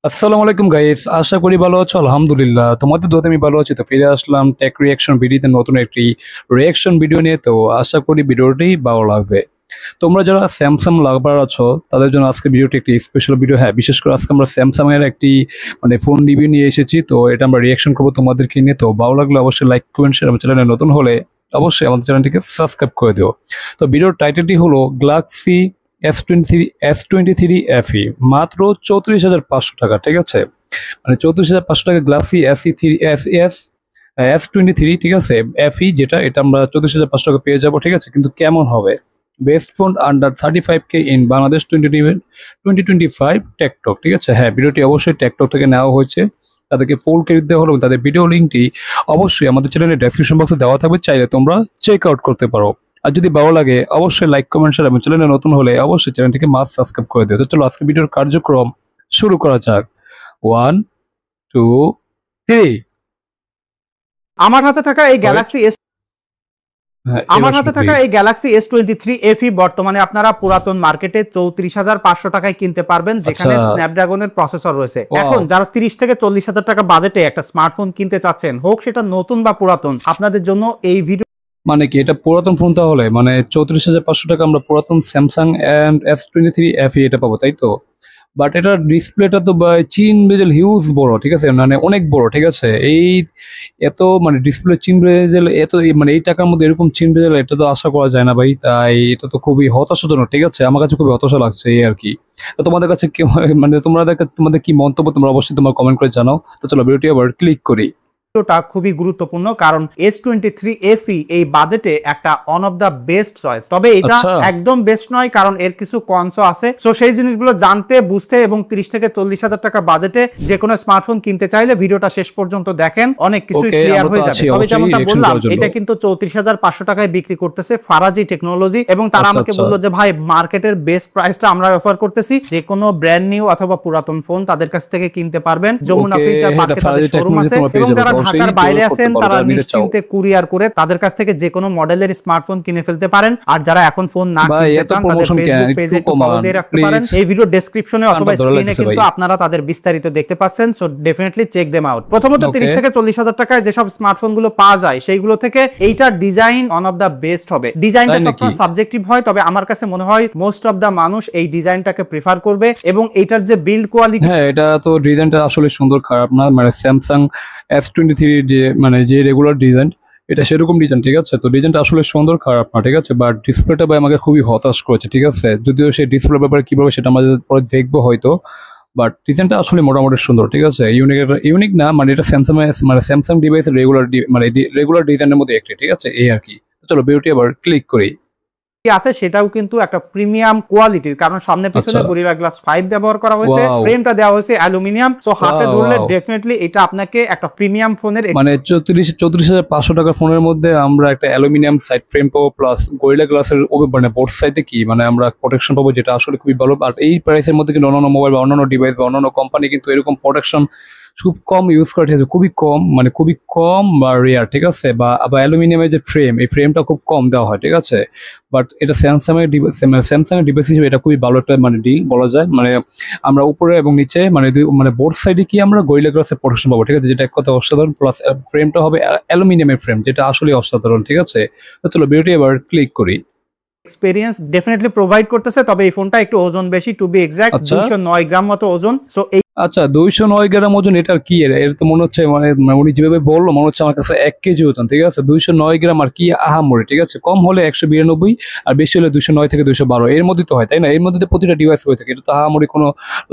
আসসালামু আলাইকুম গাইস, আশা করি ভালো আছো। আলহামদুলিল্লাহ, তোমাদের দোয়াতে আমি ভালো আছি। তো ফিরে আসলাম টেক রিয়াকশন ভিডিওতে নতুন একটি রিয়াকশন ভিডিও নিয়ে। তো আশা করি ভিডিওটি ভালো লাগবে। তোমরা যারা স্যামসাং লাভার আছো তাদের জন্য আজকে ভিডিওটি একটি স্পেশাল ভিডিও। হ্যাঁ, বিশেষ করে আজকে আমরা স্যামসাং এর একটি ফোন রিভিউ নিয়ে এসেছি। তো এটা আমরা রিয়াকশন করবো তোমাদেরকে নিয়ে। তো ভালো লাগলে অবশ্যই লাইক কমেন্ট শেয়ার, আমার চ্যানেলে নতুন হলে অবশ্যই আমাদের চ্যানেলটিকে সাবস্ক্রাইব করে দিও। তো ভিডিওর টাইটেলটি হলো গ্যালাক্সি S23 FE, মাত্র 34,500 টাকা। ঠিক আছে, 34,500 টাকা গ্যালাক্সি S23, ঠিক আছে, FE যেটা, এটা আমরা 34,500 টাকা পেয়ে যাবো। ঠিক আছে, কিন্তু কেমন হবে? Best phone under 35K in Bangladesh 2025 tech talk. ঠিক আছে, হ্যাঁ, ভিডিওটি অবশ্যই টেকটক থেকে নেওয়া হয়েছে। তাদেরকে ফুল ক্রেডিট দেওয়া হলো। তাদের ভিডিও লিঙ্কটি অবশ্যই আমাদের চ্যানেলের ডেসক্রিপশন বক্সে দেওয়া থাকবে, চাইলে তোমরা চেক আউট করতে পারো। আর যদি ভালো লাগে অবশ্যই লাইক কমেন্ট শেয়ার, এবং চ্যানেলে নতুন হলে অবশ্যই চ্যানেলটিকে মাস্ট সাবস্ক্রাইব করে দিও। তো চলো আজকে ভিডিওর কার্যক্রম শুরু করা যাক। 1 2 3। আমার হাতে থাকা এই গ্যালাক্সি S23 FE বর্তমানে আপনারা পুরাতন মার্কেটে 34,500 টাকায় কিনতে পারবেন, যেখানে স্ন্যাপড্রাগনের প্রসেসর রয়েছে। এখন যারা 30 থেকে 40,000 টাকা বাজেটে একটা স্মার্টফোন কিনতে চাচ্ছেন, হোক সেটা নতুন বা পুরাতন, আপনাদের জন্য এই ভিডিও। মানে কি এটা পুরাতন ফোন? তাহলে 34,500 টাকা আমরা পুরাতন স্যামসাং S23 FE এটা পাবো, তাই তো? বাট এটার ডিসপ্লেটা তো চিন বেজেল হিউজ বড়। ঠিক আছে, অনেক বড়। ঠিক আছে, এই এত ডিসপ্লে চিন বেজেল এত, এই টাকার মধ্যে এরকম চিন বেজেল, এটা তো আশা করা যায় না ভাই। তাই এটা তো খুবই হতাশাজনক। ঠিক আছে, আমার কাছে খুবই হতাশা লাগছে এই আর কি। তো তোমাদের কাছে কি তোমাদের কি মন্তব্য, তোমরা অবশ্যই তোমার কমেন্ট করে জানাও। তো চলো ভিডিওটি আবার ক্লিক করি। খুবই গুরুত্বপূর্ণ, কারণ S23 FE এই বাজেটে একটা one of the best choice. তবে এটা একদম বেস্ট নয়, কারণ এর কিছু কনসও আছে। সো সেই জিনিসগুলো জানতে বুঝতে এবং 30 থেকে 40,000 টাকা বাজেটে যে কোনো স্মার্টফোন কিনতে চাইলে ভিডিওটা শেষ পর্যন্ত দেখেন, অনেক কিছু ক্লিয়ার হয়ে যাবে। তবে যেমনটা বললাম, এটা কিন্তু 34,500 টাকায় বিক্রি করতেছে ফারাজি টেকনোলজি, এবং তারা আমাকে বললো যে ভাই, মার্কেটের বেস্ট প্রাইসটা আমরা অফার করতেছি, যে কোনো ব্র্যান্ড নিউ অথবা পুরাতন ফোন তাদের কাছ থেকে কিনতে পারবেন। যমুনা ফিউচার মার্কেটে তাদের শোরুম আছে, এবং যারা ঢাকার বাইরে আছেন তারা নিশ্চিন্তে কুরিয়ার করে তাদের কাছ থেকে যে কোনো মডেলের স্মার্টফোন কিনে ফেলতে পারেন। আর যারা এখন ফোন না কিনতে চান, তাদের ফেসবুক পেজে একটু ফলো দিয়ে রাখতে পারেন। এই ভিডিও ডেসক্রিপশনে অথবা স্ক্রিনে কিন্তু আপনারা তাদের বিস্তারিত দেখতে পাচ্ছেন। So definitely check them out. প্রথমত 30 থেকে 40,000 টাকায় যেসব স্মার্টফোন গুলো পাওয়া যায়, সেইগুলো থেকে এইটার design one of the best হবে। ডিজাইনটা সবসময় সাবজেক্টিভ হয়, তবে আমার কাছে মনে হয় মোস্ট অফ দা মানুষ এই ডিজাইনটাকে প্রিফার করবে। এবং এইটার যে বিল্ড কোয়ালিটি, হ্যাঁ, এটা তো ডিজাইনটা আসলে সুন্দর, খারাপ না। স্যামসাং S23 যে রেগুলার ডিজাইন, এটা সেরকম ডিজাইন। ঠিক আছে, তো ডিজাইনটা আসলে সুন্দর, খারাপ না। ঠিক আছে, বাট ডিসপ্লেটা ভাই আমাকে খুবই হতাশ করেছে। ঠিক আছে, যদিও সেই ডিসপ্লের ব্যাপারে কিভাবে সেটা আমরা পরে দেখবো হয়তো, বাট ডিজাইনটা আসলে মোটামুটি সুন্দর। ঠিক আছে, ইউনিক না, এটা স্যামসাং স্যামসাং ডিভাইসের রেগুলার ডিজাইনের মধ্যে একটি। ঠিক আছে, এই আর কি। চলো ভিডিওটি আবার ক্লিক করি। আছে সেটাও কিন্তু একটা প্রিমিয়াম কোয়ালিটির, কারণ সামনে পিছনে গরিলা গ্লাস 5 ব্যবহার করা হয়েছে, ফ্রেমটা দেওয়া হয়েছে অ্যালুমিনিয়াম। সো হাতে ধরলে ডেফিনেটলি এটা আপনাকে একটা প্রিমিয়াম ফোনের 34,500 টাকা ফোনের মধ্যে আমরা একটা অ্যালুমিনিয়াম সাইড ফ্রেম পাবো, প্লাস গরিলা গ্লাসের বোর্ড সাইডে কি আমরা প্রোটেকশন পাবো, যেটা আসলে খুবই ভালো। আর এই প্রাইসের মধ্যে কিন্তু অন্যান্য মোবাইল বা অন্যান্য ডিভাইস বা অন্যান্য কোম্পানি কিন্তু এরকম প্রোটেকশন খুব কম ইউজ করে, খুবই কম বা রেয়ার। ঠিক আছে, বা অ্যালুমিনিয়ামের যে ফ্রেম, এই ফ্রেমটা খুব কম দেওয়া হয়। ঠিক আছে, বাট এটা স্যামসাংয়ের ডিভাইস হিসেবে এটা খুবই ভালো একটা ডিল বলা যায়। আমরা উপরে এবং নিচে বোর্ড সাইডে কি আমরা গরিলা গ্লাসের প্রোটেকশন পাবো। ঠিক আছে, যেটা এক কথা অসাধারণ। প্লাস ফ্রেমটা হবে অ্যালুমিনিয়ামের ফ্রেম, যেটা আসলে অসাধারণ। ঠিক আছে, তো চলো ভিডিওটি এবার ক্লিক করি। এক্সপেরিয়েন্স ডেফিনেটলি প্রোভাইড করতেছে। তবে এই ফোনটা একটু ওজন বেশি, টু বি এক্সাক্ট 209 গ্রাম মতো ওজন। সো এই 209 গ্রাম ওজন, এটার কি? এর তো মনে হচ্ছে উনি যেভাবে বললো, মনে হচ্ছে আমার কাছে 1 কেজি ওজন। ঠিক আছে, 209 গ্রাম আর কি আহামরি। ঠিক আছে, কম হলে 192, আর বেশি হলে 209 থেকে 212, এর মধ্যে তো হয়, তাই না? এর মধ্যে তো প্রতিটা ডিভাইস হয়ে থাকে, এটা তো আহামরি কোনো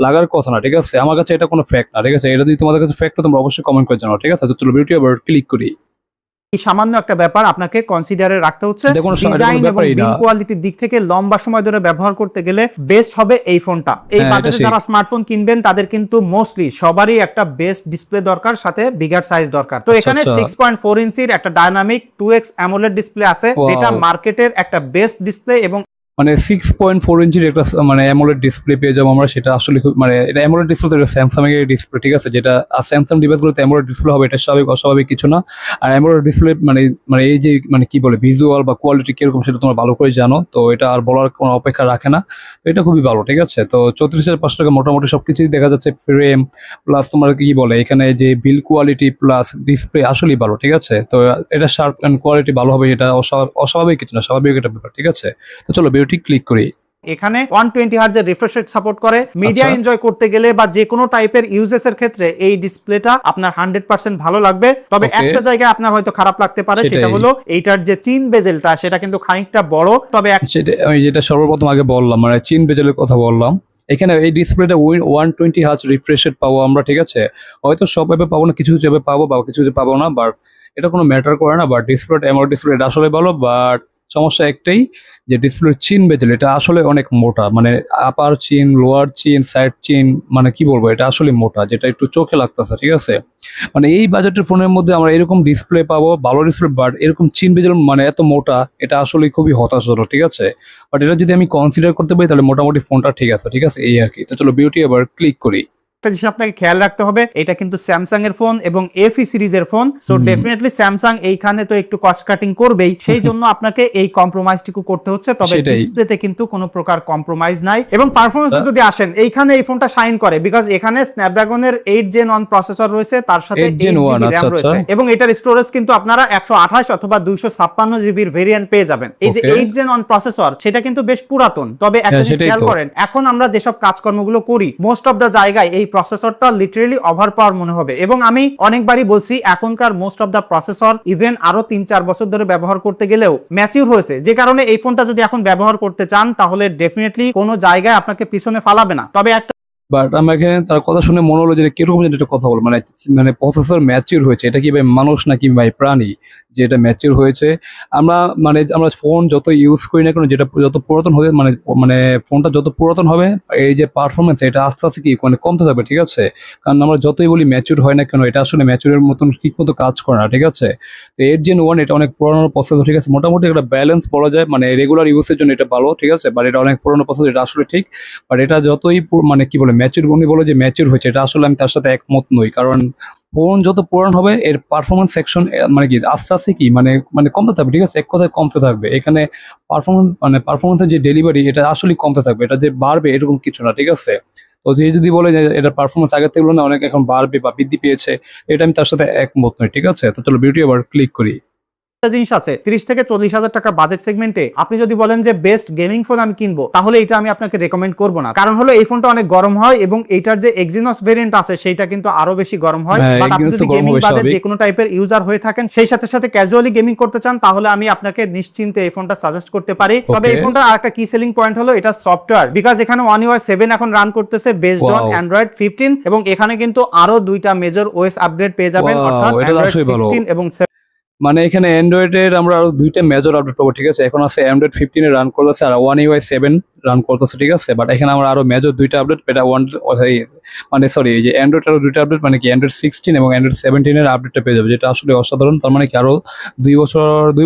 লাগার কথা না। ঠিক আছে, আমার কাছে এটা কোনো ফ্যাক্ট না। ঠিক আছে, এটা যদি তোমাদের কাছে ফ্যাক্ট, তোমরা অবশ্যই কমেন্ট করে জানাও। ঠিক আছে, তো চলো ভিডিও আবার ক্লিক করি। সামান্য একটা ব্যাপার আপনাকে কনসিডারে রাখতে হচ্ছে, ডিজাইন এবং বিল্ড কোয়ালিটির দিক থেকে লম্বা সময় ধরে ব্যবহার করতে গেলে বেস্ট হবে এই ফোনটা। এই বাজেটে যারা স্মার্টফোন কিনবেন তাদের কিন্তু মোস্টলি সবারই একটা বেস্ট ডিসপ্লে দরকার, সাথে বিগার সাইজ দরকার। তো এখানে 6.4 ইঞ্চির একটা ডায়নামিক 2x অ্যামোলেড ডিসপ্লে আছে, যেটা মার্কেটের একটা বেস্ট ডিসপ্লে এবং মানে 6.4 ইঞ্চির একটা মানে অ্যামোলেড ডিসপ্লে পেয়ে যাবো আমরা, সেটা আসলে মানে এটা অ্যামোলেড ডিসপ্লে তো, এটা স্যামসাং এর ডিসপ্লে, ঠিক আছে, যেটা স্যামসাং ডিভাইসগুলোতে অ্যামোলেড ডিসপ্লে হবে, এটা স্বাভাবিক অস্বাভাবিক কিছু না। আর অ্যামোলেড ডিসপ্লে মানে মানে এই যে মানে কি বলে ভিজুয়াল বা কোয়ালিটি কিরকম সেটা তোমরা ভালো করে জানো, তো এটা আর বলার কোনো অপেক্ষা রাখে না। তো এটা খুবই ভালো, ঠিক আছে। তো 34,500 টাকা মোটামুটি সবকিছুই দেখা যাচ্ছে, ফ্রেম প্লাস তোমার কি বলে এখানে যে বিল কোয়ালিটি প্লাস ডিসপ্লে আসলেই ভালো, ঠিক আছে। তো এটা শার্প অ্যান্ড কোয়ালিটি ভালো হবে, এটা অস্বাভাবিক কিছু না, স্বাভাবিক একটা ব্যাপার, ঠিক আছে। তো চলো ভিডিওটি ক্লিক করি। এখানে 120 হার্টজের রিফ্রেশ রেট সাপোর্ট করে। মিডিয়া এনজয় করতে গেলে বা যে কোনো টাইপের ইউজেস এর ক্ষেত্রে এই ডিসপ্লেটা আপনার 100% ভালো লাগবে। তবে একটা জায়গায় আপনার হয়তো খারাপ লাগতে পারে, সেটা হলো এইটার যে চিন বেজেলটা সেটা কিন্তু খানিকটা বড়। তবে আমি যেটা সর্বপ্রথম আগে বললাম মানে চিন বেজেলের কথা বললাম, এখানে এই ডিসপ্লেটা 120 হার্জ রিফ্রেশ রেট পাবো আমরা, ঠিক আছে। হয়তো সব অ্যাপে পাবো না, কিছু কিছু অ্যাপে পাবো বা কিছু কিছু পাবো না, বাট এটা কোনো ম্যাটার করে না। বাট ডিসপ্লেটা এমন ডিসপ্লে, এটা আসলে ভালো। বাট সমস্যা একটাই যে ডিসপ্লের চিন বেজেল এটা আসলে অনেক মোটা, মানে আপার চিন, লোয়ার চিন, সাইড চিন, মানে কি বলবো, এটা আসলে মোটা, যেটা একটু চোখে লাগতেছে, ঠিক আছে। মানে এই বাজেটের ফোনের মধ্যে আমরা এরকম ডিসপ্লে পাবো, ভালো ডিসপ্লে, বাট এরকম চিন বেজেল মানে এত মোটা, এটা আসলে খুবই হতাশাজনক, ঠিক আছে। বাট এটা যদি আমি কনসিডার করতে পারি তাহলে মোটামুটি ফোনটা ঠিক আছে, ঠিক আছে, এই আর কি। তো চলো বিউটি আবার ক্লিক করি। একটা জিনিস আপনাকে খেয়াল রাখতে হবে, এটা কিন্তু স্যামসাং এর ফোন এবং এফি সিরিজের ফোন, সো ডেফিনেটলি স্যামসাং এইখানে তো একটু কস্ট কাটিং করবেই, সেই জন্য আপনাকে এই কম্প্রোমাইজটুকু করতে হচ্ছে। তবে ডিসপ্লেতে কিন্তু কোনো প্রকার কম্প্রোমাইজ নাই। এবং পারফরম্যান্সে যদি আসেন, এইখানে এই ফোনটা শাইন করে বিকজ এখানে স্ন্যাপড্রাগনের 8 Gen 1 প্রসেসর রয়েছে, তার সাথে 8 GB RAM রয়েছে, এবং এটার স্টোরেজ কিন্তু আপনারা 128 অথবা 256 জিবির ভেরিয়েন্ট পেয়ে যাবেন। এই যে 8 Gen 1 প্রসেসর সেটা কিন্তু বেশ পুরাতন। তবে একটা জিনিস খেয়াল করেন, এখন আমরা যেসব কাজকর্মগুলো করি মোস্ট অফ দ্য জায়গায় এই প্রসেসরটা লিটারেলি ওভার পাওয়ার মনে হবে। এবং আমি অনেকবারই বলছি, এখনকার most of the processor even আরো 3-4 বছর ধরে ব্যবহার করতে গেলেও ম্যাচিউর হয়েছে, যে কারণে এই ফোনটা যদি এখন ব্যবহার করতে চান তাহলে ডেফিনেটলি কোনো জায়গায় আপনাকে পিছনে ফালাবে না। তবে একটা বাট আমাকে তার কথা শুনে মনে হলো যে কিরকম যেন একটা কথা বল, মানে মানে প্রসেসর ম্যাচিউর হয়েছে, এটা কি ভাই মানুষ নাকি ভাই প্রাণী যে এটা ম্যাচিউর হয়েছে? আমরা মানে আমরা ফোন যত ইউজ করি না কেন, যেটা যত পুরাতন হবে মানে মানে ফোনটা যত পুরাতন হবে এই যে পারফরমেন্স এটা আস্তে আস্তে কি মানে কমতে থাকবে, ঠিক আছে। কারণ আমরা যতই বলি ম্যাচিউর হয় না কেন, এটা আসলে ম্যাচিউরের মতন ঠিক মতো কাজ করে না, ঠিক আছে। তো 8 Gen 1 এটা অনেক পুরানো প্রসেসর, ঠিক আছে, মোটামুটি একটা ব্যালেন্স বলা যায়, মানে রেগুলার ইউজের জন্য এটা ভালো, ঠিক আছে। বাট এটা অনেক পুরানো প্রসেসর, এটা আসলে ঠিক। বাট এটা যতই মানে কি বলে ম্যাচিউর, উনি বলে যে ম্যাচিউর হয়েছে, এটা আসলে আমি তার সাথে একমত নই। কারণ ফোন যত পুরান হবে এর পারফরমেন্স সেকশন মানে কি আস্তে আস্তে কি মানে মানে কমতে থাকবে, ঠিক আছে, এক কথায় কমতে থাকবে। এখানে পারফরমেন্স মানে পারফরমেন্সের যে ডেলিভারি এটা আসলে কমতে থাকবে, এটা যে বাড়বে এরকম কিছু না, ঠিক আছে। তো যে যদি বলে যে এটা পারফরমেন্স আগের থেকে না অনেক এখন বাড়বে বা বৃদ্ধি পেয়েছে, এটা আমি তার সাথে একমত নই, ঠিক আছে। তো চলো বিউটি আবার ক্লিক করি। জিনিস আছে 30 থেকে 40 হাজার টাকা বাজেট সেগমেন্টে আপনি যদি বলেন যে বেস্ট গেমিং ফোন আমি কিনবো, তাহলে এটা আমি আপনাকে রেকমেন্ড করবো না। কারণ হলো এই ফোনটা অনেক গরম হয় এবং এটার যে এক্সিনস ভেরিয়েন্ট আছে সেটা কিন্তু আরো বেশি গরম হয়। বাট আপনি যদি গেমিং বাদে যে কোনো টাইপের ইউজার হয়ে থাকেন, সেই সাথে সাথে ক্যাজুয়ালি গেমিং করতে চান, তাহলে আমি আপনাকে নিশ্চিন্তে এই ফোনটা সাজেস্ট করতে পারি। তবে এই ফোনটার আরেকটা কি সেলিং পয়েন্ট হলো এটা সফটওয়্যার, বিকজ এখানে One UI 7 এখন রান করতেছে বেসড অন Android 15, এবং এখানে কিন্তু আরো দুইটা মেজর OS আপডেট পেয়ে যাবেন, অর্থাৎ Android 16 এবং মানে এখানে অ্যান্ড্রয়েডের আমরা আরো দুইটা মেজর আপডেট পাবো, ঠিক আছে। এখন আছে Android 15 রান করতেছে আর One UI 7 রান করতেছে, ঠিক আছে। বাট এখানে আমরা আরো মেজর দুইটা আপডেট এটা মানে সরি এই যে অ্যান্ড্রয়েড আরো দুইটা আপডেট মানে কি Android 16 এবং Android 17 এর আপডেটটা পেয়ে যাবে, যেটা আসলে অসাধারণ। তার মানে কি আরো 2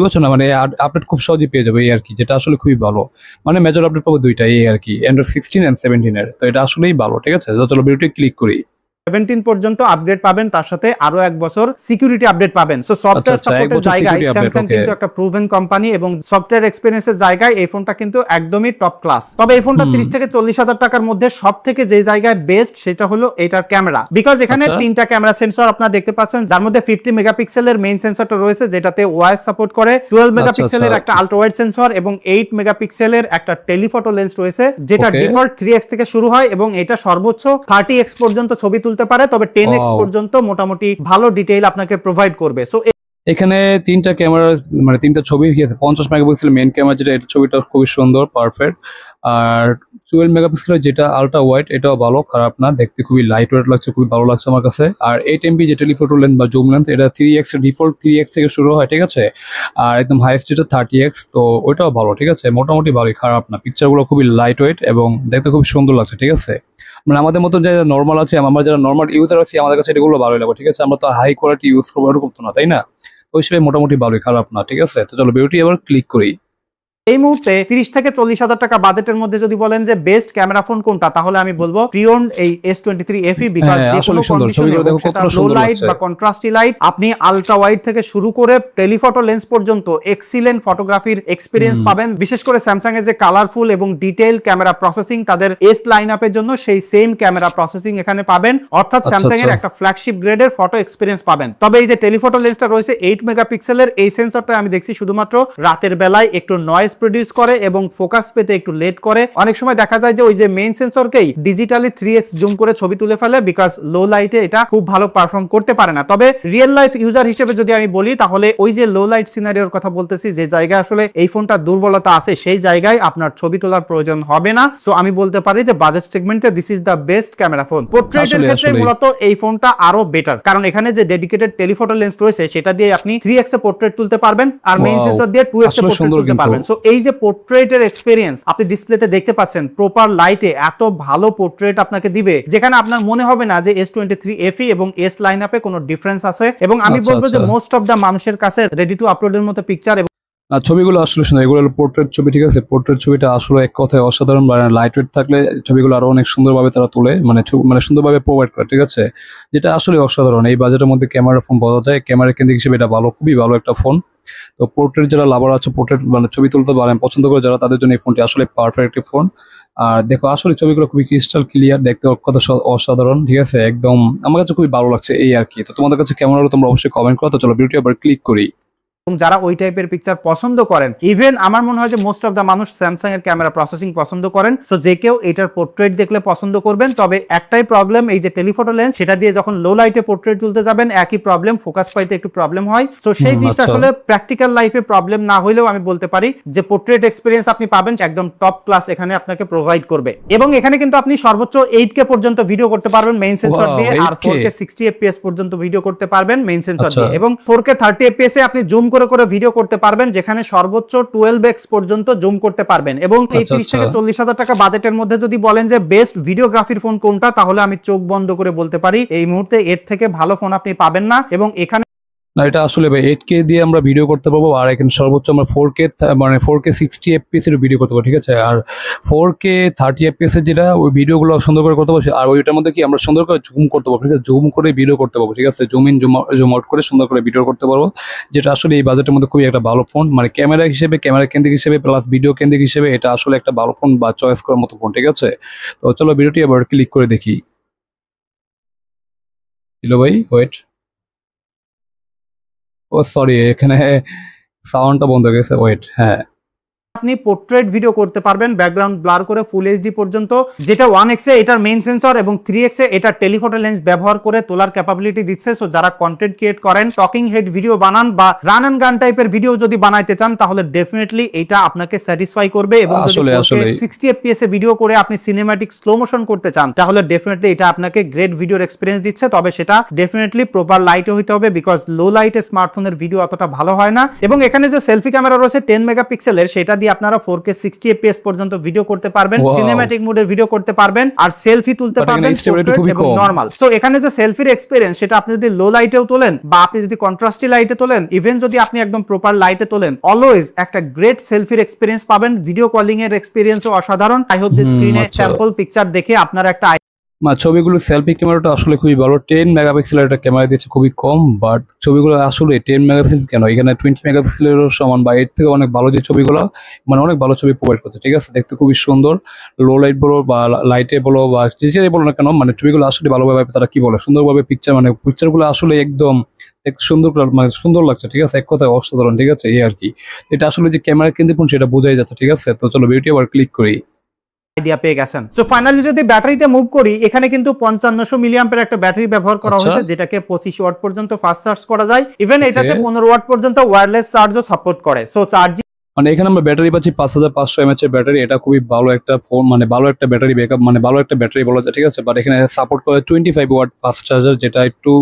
বছর না মানে আপডেট খুব সহজেই পেয়ে যাবে এই আর কি, যেটা আসলে খুবই ভালো। মানে মেজর আপডেট পাবো দুইটা এই আর কি, Android 16 and 17 এর। তো এটা আসলেই ভালো, ঠিক আছে। তো চলো ভিডিওটি ক্লিক করি। 17 পর্যন্ত আপডেট পাবেন, তার সাথে আরো 1 বছর সিকিউরিটি আপডেট পাবেন। সো সফটওয়্যার সাপোর্টের জায়গায় স্যামসাং কিন্তু একটা প্রুভেন কোম্পানি এবং সফটওয়্যার এক্সপেরিয়েন্সের জায়গায় এই ফোনটা কিন্তু একদমই টপ ক্লাস। তবে এই ফোনটা 30 থেকে 40 হাজার টাকার মধ্যে সবথেকে যে জায়গায় বেস্ট সেটা হলো এটার ক্যামেরা, বিকজ এখানে 3টা ক্যামেরা সেন্সর আপনারা দেখতে পাচ্ছেন, যার মধ্যে 50 মেগাপিক্সেলের মেইন সেন্সরটা রয়েছে যেটাতে ওআইএস সাপোর্ট করে, 12 মেগাপিক্সেলের একটা আলট্রা ওয়াইড সেন্সর এবং 8 মেগাপিক্সেলের একটা টেলিফটো লেন্স রয়েছে, যেটা ডিফল্ট 3x থেকে শুরু হয় এবং এটা সর্বোচ্চ 30x পর্যন্ত ছবি তুলতে পারে। তবে 10x পর্যন্ত মোটামুটি ভালো ডিটেইল আপনাকে প্রোভাইড করবে। সো এখানে 3টা ক্যামেরা মানে 3টা ছবি কি আছে, 50 মেগাপিক্সেল মেইন ক্যামেরা যেটা, এটা ছবিটা খুবই সুন্দর পারফেক্ট। আর 12 মেগাপিক্সেলের যেটা আলট্রা ওয়াইড, এটাও ভালো, খারাপ না, দেখতে খুবই লাইট ওয়েট লাগছে, খুবই ভালো লাগছে আমার কাছে। আর 8 MP যে টেলিফটো লেন্স বা জুম লেন্স, এটা 3x ডিফল্ট 3x থেকে শুরু হয়, ঠিক আছে। আর একদম হাইয়েস্ট যেটা 30x, তো ওইটাও ভালো, ঠিক আছে, মোটামুটি ভালোই, খারাপ না। পিকচারগুলো খুবই লাইট ওয়েট এবং দেখতে খুব সুন্দর লাগছে, ঠিক আছে। মানে আমাদের মতো যে নর্মাল আছে, আমরা যারা নর্মাল ইউজার আছি আমাদের কাছে এগুলো ভালোই লাগবে, ঠিক আছে। আমরা তো হাই কোয়ালিটি ইউজ করবো এরকম তো না, তাই না? ওই হিসেবে মোটামুটি ভালোই, খারাপ না, ঠিক আছে। তো চলো বিউটি এবার ক্লিক করি। এই মুহূর্তে 30 থেকে 40,000 টাকা বাজেটের মধ্যে যদি বলেন যে বেস্ট ক্যামেরা ফোন কোনটা, তাহলে আমি বলবো প্রিওন এই S23 FE, বিকজ যে কোনো কন্ডিশনে লো লাইট বা কন্ট্রাস্টি লাইট, আপনি আলট্রা ওয়াইড থেকে শুরু করে টেলিফটো লেন্স পর্যন্ত এক্সিলেন্ট ফটোগ্রাফির এক্সপেরিয়েন্স পাবেন। বিশেষ করে স্যামসাং এর যে কালারফুল এবং ডিটেইল ক্যামেরা প্রসেসিং তাদের এস লাইন আপের জন্য সেই সেম ক্যামেরা প্রসেসিং এখানে পাবেন, অর্থাৎ স্যামসাং এর একটা ফ্ল্যাগশিপ গ্রেডের ফটো এক্সপেরিয়েন্স পাবেন। তবে এই যে টেলিফটো লেন্সটা রয়েছে 8 মেগাপিক্সেলের, এই সেন্সরটা আমি দেখছি শুধুমাত্র রাতের বেলায় একটু নয়েজ প্রডিউস করে এবং ফোকাস পেতে একটু লেট করে। অনেক সময় দেখা যায় যে ওই যে মেইন সেন্সরকেই ডিজিটালি 3x জুম করে ছবি তুলে ফেলে, বিকজ লো লাইটে এটা খুব ভালো পারফর্ম করতে পারে না। তবে রিয়েল লাইফ ইউজার হিসেবে যদি আমি বলি, তাহলে ওই যে লো লাইট সিনারিওর কথা বলতেছি, যে জায়গায় আসলে এই ফোনটা দুর্বলতা আছে সেই জায়গায় আপনার ছবি তোলার প্রয়োজন হবে না। সো আমি বলতে পারি যে বাজেট সেগমেন্টে this is the best camera phone. পোর্ট্রেটের ক্ষেত্রে মূলত এই ফোনটা আরো বেটার, কারণ এখানে যে ডেডিকেটেড টেলিফটো লেন্স রয়েছে সেটা দিয়ে আপনি 3x এ পোর্ট্রেট তুলতে পারবেন, আর মেইন সেন্সর দিয়ে 2x এ পোর্ট্রেট তুলতে পারবেন। সো এই যে পোর্ট্রেটের এক্সপেরিয়েন্স আপনি ডিসপ্লেতে দেখতে পাচ্ছেন, প্রপার লাইটে এত ভালো পোর্ট্রেট আপনাকে দিবে যেখানে আপনার মনে হবে না যে S23 FE এবং S লাইন আপে কোনো ডিফারেন্স আছে। এবং আমি বলবো যে মোস্ট অফ দা মানুষের কাছে রেডি টু আপলোডের মতো পিকচার ছবিগুলো আসলে সুন্দর, এগুলো পোর্ট্রেট ছবি, ঠিক আছে। পোর্ট্রেট ছবিটা আসলে এক কথায় অসাধারণ, লাইট ওয়েট থাকলে ছবিগুলো আরো অনেক সুন্দরভাবে তারা তোলে, মানে সুন্দরভাবে প্রোভাইড করে, ঠিক আছে, যেটা আসলে অসাধারণ। এই বাজেটের মধ্যে ক্যামেরা ফোন পাওয়া যায়, ক্যামেরা কেন্দ্রিক হিসেবে এটা ভালো, খুবই ভালো একটা ফোন। তো পোর্ট্রেট যারা লাভার আছে, পোর্ট্রেট ছবি তুলতে পছন্দ করে যারা, তাদের জন্য এই ফোনটি আসলে পারফেক্ট একটি ফোন। আর দেখো আসলে ছবিগুলো খুবই ক্রিস্টাল ক্লিয়ার, দেখতে কত অসাধারণ, ঠিক আছে, একদম আমার কাছে খুবই ভালো লাগছে এই আর কি। তো তোমাদের কাছে কেমন হলো তোমরা অবশ্যই কমেন্ট করো। তো চলো ভিডিও আবার ক্লিক করি। এবং যারা ওই টাইপের পিকচার পছন্দ করেন, ইভেন আমার মনে হয় যে মোস্ট অফ দা মানুষ স্যামসাং এর ক্যামেরা প্রসেসিং পছন্দ করেন, সো যে কেউ এটার পোর্ট্রেট দেখলে পছন্দ করবেন। তবে একটাই প্রবলেম, এই যে টেলিফটো লেন্স সেটা দিয়ে যখন লো লাইটে পোর্ট্রেট তুলতে যাবেন একই প্রবলেম, ফোকাস পাইতে একটু প্রবলেম হয়। সো সেই জিনিসটা আসলে প্র্যাকটিক্যাল লাইফে প্রবলেম না হলেও আমি বলতে পারি যে পোর্ট্রেট এক্সপেরিয়েন্স আপনি পাবেন একদম টপ ক্লাস এখানে আপনাকে প্রোভাইড করবে। এবং এখানে কিন্তু আপনি সর্বোচ্চ 8K পর্যন্ত ভিডিও করতে পারবেন মেইন সেন্সর দিয়ে, আর 4K 60 fps পর্যন্ত ভিডিও করতে পারবেন মেইন সেন্সর দিয়ে, এবং 4K 30 fps এ আপনি জুম করে করে ভিডিও করতে পারবেন, যেখানে সর্বোচ্চ 12x পর্যন্ত জুম করতে পারবেন। এবং এই 30 থেকে 40,000 টাকা বাজেটের মধ্যে যদি বলেন যে বেস্ট ভিডিওগ্রাফির ফোন কোনটা, তাহলে আমি চোখ বন্ধ করে বলতে পারি এই মুহূর্তে এর থেকে ভালো ফোন আপনি পাবেন না। এবং এখানে না, এটা আসলে ভাই 8K দিয়ে আমরা ভিডিও করতে পারবো, আর এখানে সর্বোচ্চ আমরা 4K 60 fps এর ভিডিও করতে পারবো, ঠিক আছে। আর 4K 30 fps এর যেটা ওই ভিডিওগুলো সুন্দর করে করতে পারবো, আর ওইটার মধ্যে কি আমরা সুন্দর করে জুম করতে পারবো, ঠিক আছে, জুম করে ভিডিও করতে পারবো, ঠিক আছে, জুম ইন জুম আউট করে সুন্দর করে ভিডিও করতে পারবো, যেটা আসলে এই বাজেটের মধ্যে খুবই একটা ভালো ফোন, মানে ক্যামেরা হিসেবে, ক্যামেরা কেন্দ্রিক হিসেবে প্লাস ভিডিও কেন্দ্রিক হিসেবে এটা আসলে একটা ভালো ফোন বা চয়েস করার মতো ফোন, ঠিক আছে। তো চলো ভিডিওটি আবার ক্লিক করে দেখি। হ্যালো ভাই, ওয়েট, ও সরি, এখানে সাউন্ডটা বন্ধ হয়ে গেছে, ওয়েট, হ্যাঁ। আপনি পোর্ট্রেট ভিডিও করতে পারবেন ব্যাকগ্রাউন্ড ব্লার করে ফুল এইচডি পর্যন্ত, যেটা 1x এ এটার মেইন সেন্সর এবং 3x এ এটা টেলিফটো লেন্স ব্যবহার করে তোলার ক্যাপাবিলিটি দিচ্ছে। সো যারা কন্টেন্ট ক্রিয়েট করেন, টকিং হেড ভিডিও বানান বা রান এন্ড গান টাইপের ভিডিও যদি বানাইতে চান, তাহলে ডেফিনেটলি এটা আপনাকে স্যাটিসফাই করবে। এবং যদি 60 fps এ ভিডিও করে আপনি সিনেম্যাটিক স্লো মোশন করতে চান, তাহলে ডেফিনেটলি এটা আপনাকে গ্রেট ভিডিওর এক্সপেরিয়েন্স দিচ্ছে। তবে সেটা ডেফিনেটলি প্রপার লাইটে হইতে হবে, বিকজ লো লাইটে স্মার্টফোনের ভিডিও অতটা ভালো হয় না। এবং এখানে যে সেলফি ক্যামেরা রয়েছে 10 মেগাপিক্সেলের, সেটা দিয়ে আপনারা 4K 60 fps পর্যন্ত ভিডিও করতে পারবেন, সিনেম্যাটিক মোডে ভিডিও করতে পারবেন, আর সেলফি তুলতে পারবেন পোর্ট্রেট এবং নরমাল। সো এখানে যে সেলফির এক্সপেরিয়েন্স সেটা আপনি যদি লো লাইটেও তোলেন বা আপনি যদি কন্ট্রাস্টি লাইটে তোলেন, ইভেন যদি আপনি একদম প্রপার লাইটে তোলেন, অলওয়েজ একটা গ্রেট সেলফির এক্সপেরিয়েন্স পাবেন। ভিডিও কলিং এর এক্সপেরিয়েন্সও অসাধারণ। আই হোপ দি স্ক্রিনে স্যাম্পল পিকচার দেখে আপনারা একটা ছবিগুলো সেলফি ক্যামেরাটা আসলে খুবই ভালো, 10 মেগাপিক্সেলের একটা ক্যামেরা দিচ্ছে, খুবই কম, বাট ছবিগুলো আসলে 10 মেগাপিক্সেল কেন, এখানে 20 মেগাপিক্সেলেরও সমান বা এর থেকে অনেক ভালো যে ছবিগুলো, মানে অনেক ভালো ছবি প্রোভাইড করছে, ঠিক আছে, দেখতে খুবই সুন্দর। লো লাইট বলো বা লাইটে বলো বা যেটাই বলো না কেন, মানে ছবিগুলো আসলে ভালোভাবে তারা কি বলে সুন্দরভাবে পিকচার, মানে পিকচারগুলো আসলে একদম সুন্দর, মানে সুন্দর লাগছে, ঠিক আছে, এক কথায় অসাধারণ, ঠিক আছে, এই আর কি। এটা আসলে যে ক্যামেরা কিনতে সেটা বোঝাই যাচ্ছে, ঠিক আছে। তো চলো ভিডিও আবার ক্লিক করি। আইডিয়া পেয়ে গেছেন। সো ফাইনালি যদি ব্যাটারিতে মুভ করি, এখানে কিন্তু 5500 মিলিঅ্যাম্পের একটা ব্যাটারি ব্যবহার করা হয়েছে, যেটাকে 25 ওয়াট পর্যন্ত ফাস্ট চার্জ করা যায়। ইভেন এটাতে 15 ওয়াট পর্যন্ত ওয়্যারলেস চার্জও সাপোর্ট করে। সো চার্জিং, মানে এখানে আমরা ব্যাটারি পাচ্ছি 5500 mAh এর ব্যাটারি, এটা খুবই ভালো একটা ফোন, মানে ভালো একটা ব্যাটারি ব্যাকআপ, মানে ভালো একটা ব্যাটারি বলা যায়, ঠিক আছে। বাট এখানে সাপোর্ট করে 25 ওয়াট ফাস্ট চার্জার, যেটা একটু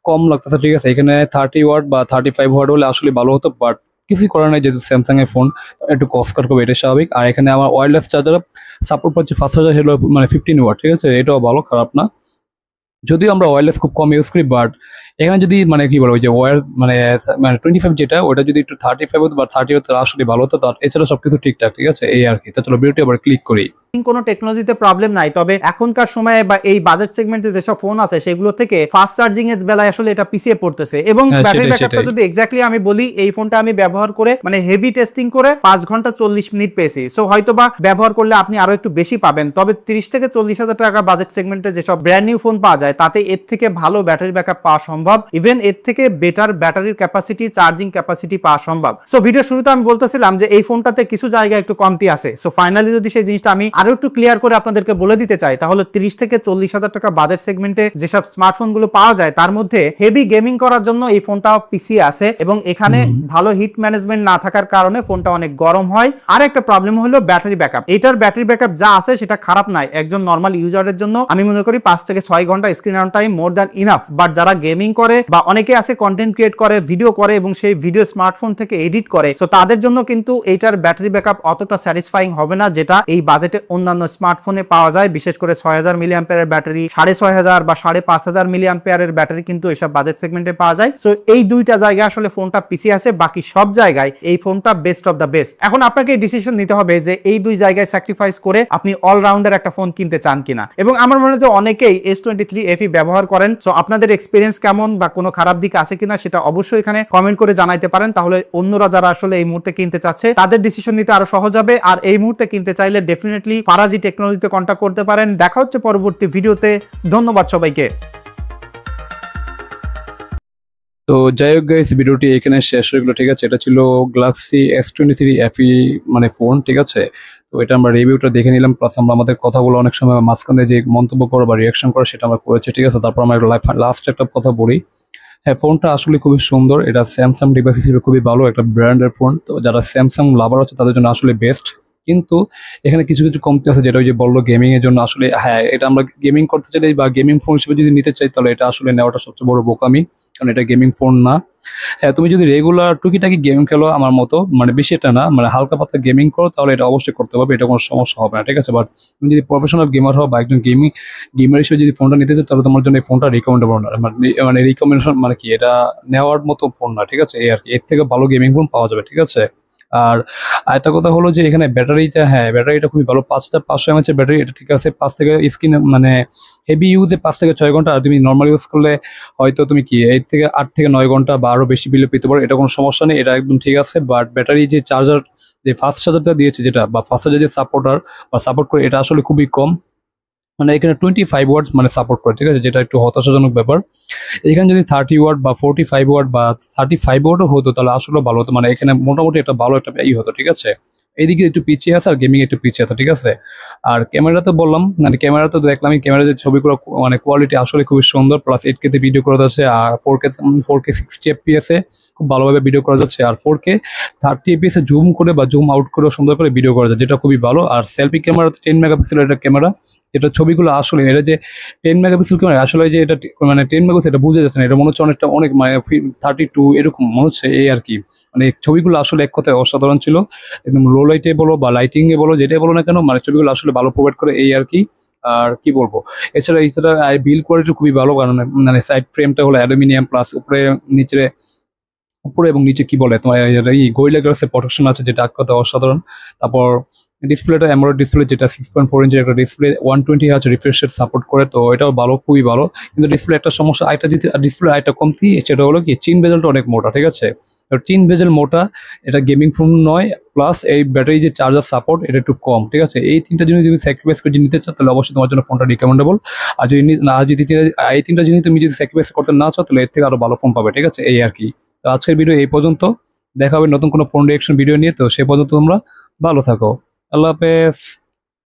কম লাগতেছে, ঠিক আছে। এখানে 30 ওয়াট বা 35 ওয়াট হলে আসলে ভালো হতো, বাট কিছুই করার নাই, যেহেতু স্যামসাং এর ফোন একটু কস্ট কাট করবে, এটা স্বাভাবিক। আর এখানে আমার ওয়্যারলেস চার্জার সাপোর্ট পাচ্ছি ফাস্ট চার্জার হলো মানে 15 ওয়াট, ঠিক আছে, এটাও ভালো, খারাপ না। যদিও আমরা ওয়্যারলেস খুব কম ইউজ করি, বাট এখানে যদি মানে কি বলবো যে ওয়্যার মানে মানে 25 যেটা ওটা যদি একটু 35 হতো বা 30 হতো আসলে ভালো হতো। এছাড়া সবকিছু ঠিকঠাক, ঠিক আছে এই আর কি। তো চলো ভিডিওটি আবার ক্লিক করি। কোনো টেকনোলজিতে প্রবলেম নাই, তবে এখনকার সময়ে বা এই বাজেট সেগমেন্টে যেসব ফোন আছে সেগুলো থেকে ফাস্ট চার্জিং এর বেলায় আসলে এটা পিছিয়ে পড়তেছে। এবং ব্যাটারি ব্যাকআপটা যদি এক্স্যাক্টলি আমি বলি, এই ফোনটা আমি ব্যবহার করে মানে হেভি টেস্টিং করে 5 ঘন্টা 40 মিনিট পেয়েছি। সো হয়তোবা ব্যবহার করলে আপনি আরো একটু বেশি পাবেন, তবে 30 থেকে 40 হাজার টাকা বাজেট সেগমেন্টে যেসব ব্র্যান্ড নিউ ফোন পাওয়া যায় তাতে এর থেকে ভালো ব্যাটারি ব্যাকআপ পাওয়া সম্ভব, ইভেন এর থেকে বেটার ব্যাটারির ক্যাপাসিটি, চার্জিং ক্যাপাসিটি পাওয়া সম্ভব। সো ভিডিও শুরুতে আমি বলতেছিলাম যে এই ফোনটাতে কিছু জায়গায় একটু কমতি আছে। সো ফাইনালি যদি সেই জিনিসটা আমি আরো একটু ক্লিয়ার করে আপনাদেরকে বলে দিতে চাই, তাহলে 30 থেকে 40 হাজার টাকা বাজেট সেগমেন্টে যেসব স্মার্টফোন গুলো পাওয়া যায় তার মধ্যে হেভি গেমিং করার জন্য এই ফোনটা পিসি আছে, এবং এখানে ভালো হিট ম্যানেজমেন্ট না থাকার কারণে ফোনটা অনেক গরম হয়। আর একটা প্রবলেম হলো ব্যাটারি ব্যাকআপ। এটার ব্যাটারি ব্যাকআপ যা আছে সেটা খারাপ নাই, একজন নরমাল ইউজারের জন্য আমি মনে করি 5 থেকে 6 ঘন্টা screen on time more than enough. But যারা গেমিং করে বা অনেকে আছে কন্টেন্ট ক্রিয়েট করে, ভিডিও করে এবং সেই ভিডিও স্মার্টফোন থেকে এডিট করে, তো তাদের জন্য কিন্তু এইটার ব্যাটারি ব্যাকআপ অতটা স্যাটিসফাইং হবে না যেটা এই বাজেটে অন্যান্য স্মার্টফোনে পাওয়া যায়। বিশেষ করে 6000 মিলি অ্যাম্পিয়ারের ব্যাটারি, 6500 বা 5500 মিলি অ্যাম্পিয়ারের ব্যাটারি কিন্তু এইসব বাজেট সেগমেন্টে পাওয়া যায়। সো এই দুইটা জায়গায় আসলে ফোনটা পিছিয়ে আছে, বাকি সব জায়গায় এই ফোনটা বেস্ট অফ দ্য বেস্ট। এখন আপনাকে ডিসিশন নিতে হবে যে এই দুই জায়গায় স্যাক্রিফাইস করে আপনি অলরাউন্ডার একটা ফোন কিনতে চান কিনা। এবং আমার মনে হয় যে অনেকেই S23 FE ব্যবহার করেন। সো আপনাদের এক্সপিরিয়েন্স কেমন বা কোনো খারাপ দিক আছে কিনা সেটা অবশ্যই এখানে কমেন্ট করে জানাইতে পারেন, তাহলে অন্যরা যারা আসলে এই মুহূর্তে কিনতে চাচ্ছে তাদের ডিসিশন নিতে আরো সহজ হবে। আর এই মুহূর্তে কিনতে চাইলে ডেফিনেটলি ফারাজি টেকনোলজিতে কন্ট্যাক্ট করতে পারেন। দেখা হচ্ছে পরবর্তী ভিডিওতে। ধন্যবাদ সবাইকে। তো যাই হোক গাইস, ভিডিওটি এখানে শেষ হয়ে গেলো, ঠিক আছে। এটা ছিল গ্যালাক্সি S23 FE মানে ফোন, ঠিক আছে। তো এটা আমরা রিভিউটা দেখে নিলাম, প্লাস আমরা আমাদের কথাগুলো অনেক সময় মাঝখানে যে মন্তব্য করো বা রিয়াকশন করো সেটা আমরা করেছি, ঠিক আছে। তারপর আমরা লাস্ট একটা কথা বলি। হ্যাঁ, ফোনটা আসলে খুবই সুন্দর। এটা স্যামসাং ডিভাইস হিসেবে খুবই ভালো একটা ব্র্যান্ডের ফোন। তো যারা স্যামসাং লাভার আছে তাদের জন্য আসলে বেস্ট। কিন্তু এখানে কিছু কিছু কমতি আছে, যেটা ওই যে বললো গেমিং এর জন্য। আসলে হ্যাঁ, এটা আমরা গেমিং করতে চাইলে বা গেমিং ফোন হিসেবে যদি নিতে চাই তাহলে এটা আসলে নেওয়াটা সবচেয়ে বড় বোকামি, কারণ এটা গেমিং ফোন না। হ্যাঁ, তুমি যদি রেগুলার টুকিটাকি গেম খেলো আমার মতো, মানে বেশি এটা না, মানে হালকা পাতলা গেমিং করো, তাহলে এটা অবশ্যই করতে পারবে, এটা কোনো সমস্যা হবে না, ঠিক আছে। বাট তুমি যদি প্রফেশনাল গেমার হও বা একজন গেমার হিসেবে যদি ফোনটা নিতে চাও তাহলে তোমার জন্য এই ফোনটা রিকমেন্ডেবল না, মানে রিকমেন্ডেশন মানে কি, এটা নেওয়ার মতো ফোন না, ঠিক আছে। এই আর কি, এর থেকে ভালো গেমিং ফোন পাওয়া যাবে, ঠিক আছে। আর আরেকটা কথা হলো যে এখানে ব্যাটারিটা, হ্যাঁ ব্যাটারিটা খুবই ভালো, 5500 mAh এর ব্যাটারি, এটা ঠিক আছে। 5 থেকে স্ক্রিন মানে হেভি ইউজে 5 থেকে 6 ঘন্টা, আর তুমি নর্মাল ইউজ করলে হয়তো তুমি কি 8 থেকে 9 ঘন্টা বা আরো বেশি বিলে পেতে পারো, এটা কোনো সমস্যা নেই, এটা একদম ঠিক আছে। বাট ব্যাটারি যে চার্জার, যে ফাস্ট চার্জারটা দিয়েছে যেটা, বা ফাস্ট চার্জার যে সাপোর্ট করে, এটা আসলে খুবই কম। মানে এখানে 25 ওয়াট মানে সাপোর্ট করে, ঠিক আছে, যেটা একটু হতাশাজনক ব্যাপার। এখানে যদি 30 ওয়াট বা 45 ওয়াট বা 35 ওয়াটও হতো তাহলে আসলে ভালো হতো, মানে এখানে মোটামুটি একটা ভালো একটা হতো, ঠিক আছে। এইদিকে একটু পিছিয়ে আছে আর গেমিং একটু পিছিয়ে আছে, ঠিক আছে। আর ক্যামেরা তো বললাম, মানে ক্যামেরা তো দেখলাম, ক্যামেরা যে ছবিগুলো মানে কোয়ালিটি আসলে খুবই সুন্দর, প্লাস 8K তে ভিডিও করা যাচ্ছে, আর 4K 60 FPS এ খুব ভালোভাবে ভিডিও করা যাচ্ছে, আর 4K 30 FPS এ জুম করে বা জুম আউট করে সুন্দর করে ভিডিও করা যায়, যেটা খুবই ভালো। আর সেলফি ক্যামেরা 10 মেগাপিক্সেল একটা ক্যামেরা, এটা ছবিগুলো আসলে এটা যে 10 মেগাপিক্সেল ক্যামেরা, আসলে যে এটা মানে 10 মেগাপিক্সেল এটা বোঝা যাচ্ছে না, এটা মনে হচ্ছে অনেক মানে 32 এরকম মনে হচ্ছে, এই আর কি। মানে ছবিগুলো আসলে এক কথায় অসাধারণ ছিল, একদম লো লাইটে বলো বা লাইটিং এ বলো, যেটাই বলো না কেন, মানে ছবিগুলো আসলে ভালো প্রোভাইড করে, এই আর কি। আর কি বলবো, এছাড়া বিল কোয়ালিটি খুবই ভালো, কারণ মানে সাইড ফ্রেমটা হলো অ্যালুমিনিয়াম, প্লাস উপরে এবং নিচে কি বলে তোমার এই গরিলা গ্লাসের প্রোটেকশন আছে, যেটা এক কথা অসাধারণ। তারপর ডিসপ্লেটা অ্যামোলেড ডিসপ্লে, যেটা 6.4 ইঞ্চের একটা display, 120 hertz refresh rate support করে, তো এটাও ভালো, খুবই ভালো। কিন্তু ডিসপ্লে একটা সমস্যা, ডিসপ্লে আরেকটা কমতি, সেটা হলো কি চিন বেজেলটা অনেক মোটা, ঠিক আছে। তো চিন বেজেল মোটা, এটা গেমিং ফোন নয়, প্লাস এই ব্যাটারি যে চার্জার সাপোর্ট এটা একটু কম, ঠিক আছে। এই তিনটা জিনিস তুমি স্যাক্রিফাইস করে নিতে চাও তাহলে অবশ্যই তোমার জন্য ফোনটা রিকমেন্ডেবল। আর যদি এই তিনটা জিনিস তুমি যদি স্যাক্রিফাইস করতে না চাও তাহলে এর থেকে আরো ভালো ফোন পাবে, ঠিক আছে, এই আর কি। তো আজকের ভিডিও এই পর্যন্ত, দেখা হবে নতুন কোনো ফোন রিঅ্যাকশন ভিডিও নিয়ে। তো সে পর্যন্ত তোমরা ভালো থাকো, আল্লাহ হাফেজ।